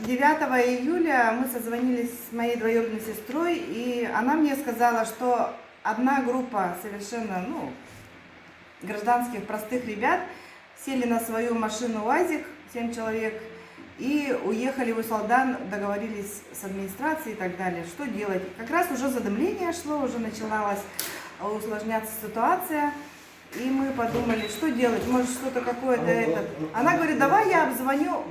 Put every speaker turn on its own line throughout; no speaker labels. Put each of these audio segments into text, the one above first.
9 июля мы созвонились с моей двоюродной сестрой, и она мне сказала, что одна группа совершенно, гражданских простых ребят сели на свою машину УАЗик, 7 человек, и уехали в Усалдан, договорились с администрацией и так далее. Что делать? Как раз уже задымление шло, уже начиналась усложняться ситуация. И мы подумали, что делать, может что-то какое-то Она говорит, давай я обзвоню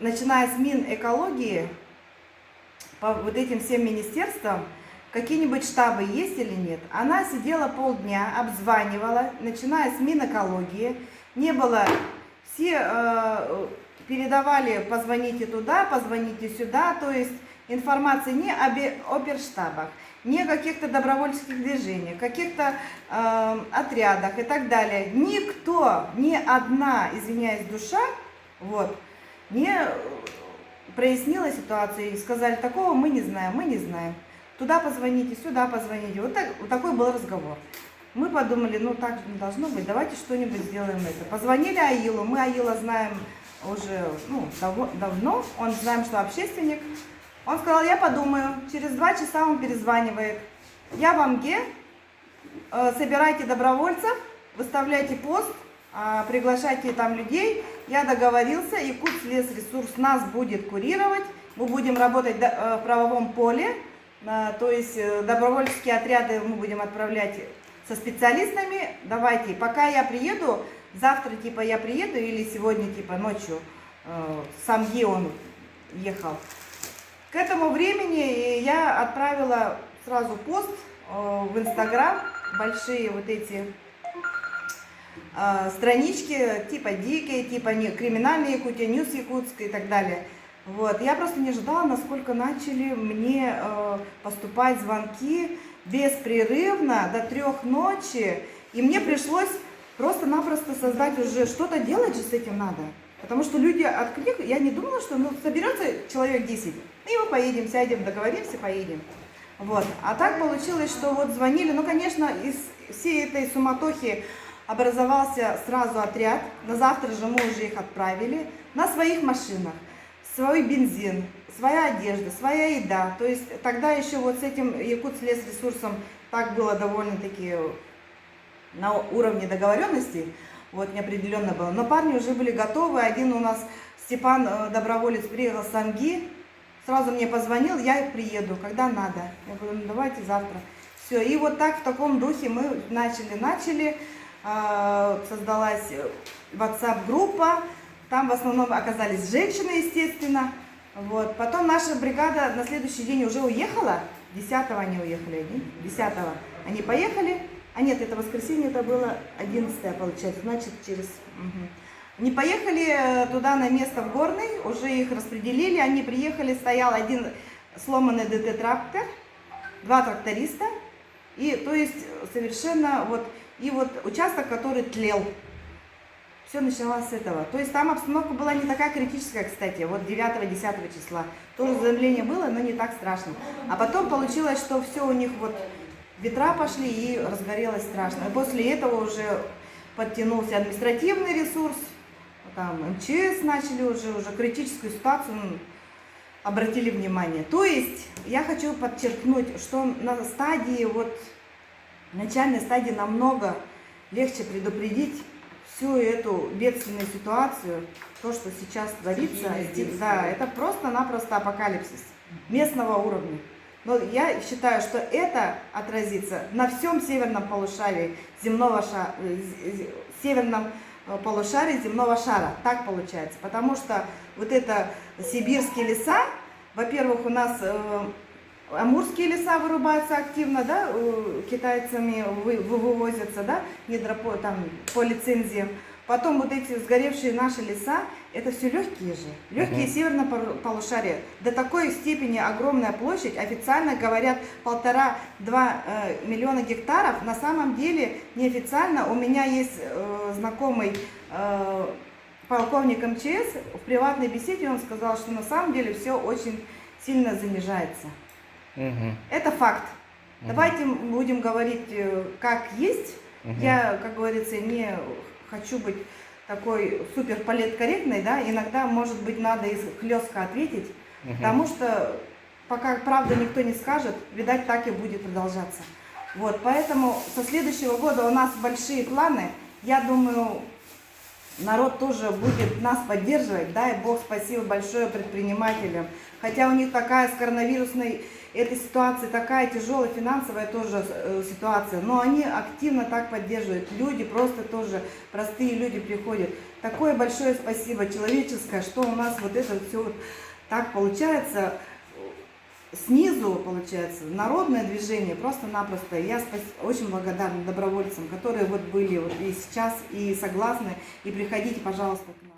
начиная с Минэкологии, по вот этим всем министерствам, какие-нибудь штабы есть или нет. Она сидела полдня, обзванивала, начиная с Минэкологии, не было, все передавали, позвоните туда, позвоните сюда, то есть информация не об оперштабах, не о каких-то добровольческих движениях, каких-то отрядах и так далее. Никто, ни одна, извиняюсь, душа, не прояснила ситуацию и сказали, такого мы не знаем. Туда позвоните, сюда позвоните. Вот такой был разговор. Мы подумали, так же не должно быть, давайте что-нибудь сделаем это. Позвонили Аилу, мы Аила знаем уже давно, он знаем, что общественник. Он сказал, я подумаю, через 2 часа он перезванивает. Я в Амге, собирайте добровольцев, выставляйте пост, приглашайте там людей. Я договорился, Якутслесресурс нас будет курировать, мы будем работать в правовом поле, то есть добровольческие отряды мы будем отправлять со специалистами. Давайте, пока я приеду, завтра я приеду или сегодня ночью, с Амги он ехал. К этому времени я отправила сразу пост в Инстаграм, большие странички, типа Дикие, типа Криминальные Якутия, Ньюс Якутск и так далее. Я просто не ожидала, насколько начали мне поступать звонки беспрерывно до 3 ночи. И мне пришлось просто-напросто создать уже, что-то делать же с этим надо. Потому что люди откликают, я не думала, что соберется человек 10, и мы поедем, сядем, договоримся, поедем. А так получилось, что звонили, конечно, из всей этой суматохи образовался сразу отряд, на завтра же мы уже их отправили, на своих машинах, свой бензин, своя одежда, своя еда. То есть тогда еще с этим Якутслесресурсом так было довольно-таки на уровне договоренности. Неопределенно было. Но парни уже были готовы. Один у нас, Степан, доброволец, приехал с Амги, сразу мне позвонил, я приеду, когда надо. Я говорю, давайте завтра. Все, и так в таком духе мы начали. Создалась WhatsApp-группа, там в основном оказались женщины, естественно. Потом наша бригада на следующий день уже уехала, 10-го они уехали, 10-го они поехали. Нет, это воскресенье, это было 11-е, получается, значит, Они поехали туда на место в Горный, уже их распределили, они приехали, стоял один сломанный ДТ-трактор, 2 тракториста, и то есть совершенно участок, который тлел. Все началось с этого. То есть там обстановка была не такая критическая, кстати, 9-10 числа. Тоже замедление было, но не так страшно. А потом получилось, что все у них ветра пошли и разгорелось страшно. И после этого уже подтянулся административный ресурс, там МЧС начали уже критическую ситуацию обратили внимание. То есть я хочу подчеркнуть, что на стадии, начальной стадии намного легче предупредить всю эту бедственную ситуацию, то, что сейчас творится. Да, это просто-напросто апокалипсис местного уровня. Но я считаю, что это отразится на всем северном полушарии земного шара. Так получается. Потому что это сибирские леса, во-первых, у нас амурские леса вырубаются активно, да, китайцами вывозятся, да, по лицензиям. Потом эти сгоревшие наши леса, это все легкие же, легкие северного полушария. До такой степени огромная площадь, официально говорят 1,5–2 миллиона гектаров. На самом деле неофициально у меня есть знакомый полковник МЧС, в приватной беседе он сказал, что на самом деле все очень сильно занижается. Это факт. Давайте будем говорить как есть. Я, как говорится, не хочу быть такой супер политкорректный, да, иногда, может быть, надо и хлестко ответить, потому что пока правду никто не скажет, видать, так и будет продолжаться. Вот, поэтому со следующего года у нас большие планы. Я думаю, народ тоже будет нас поддерживать. Дай Бог, спасибо большое предпринимателям. Хотя у них такая с коронавирусной этой ситуацией, такая тяжелая финансовая тоже ситуация. Но они активно так поддерживают. Люди просто тоже, простые люди приходят. Такое большое спасибо человеческое, что у нас вот это все вот так получается. Снизу, получается, народное движение просто-напросто. Я очень благодарна добровольцам, которые вот были вот и сейчас, и согласны, и приходите, пожалуйста, к нам.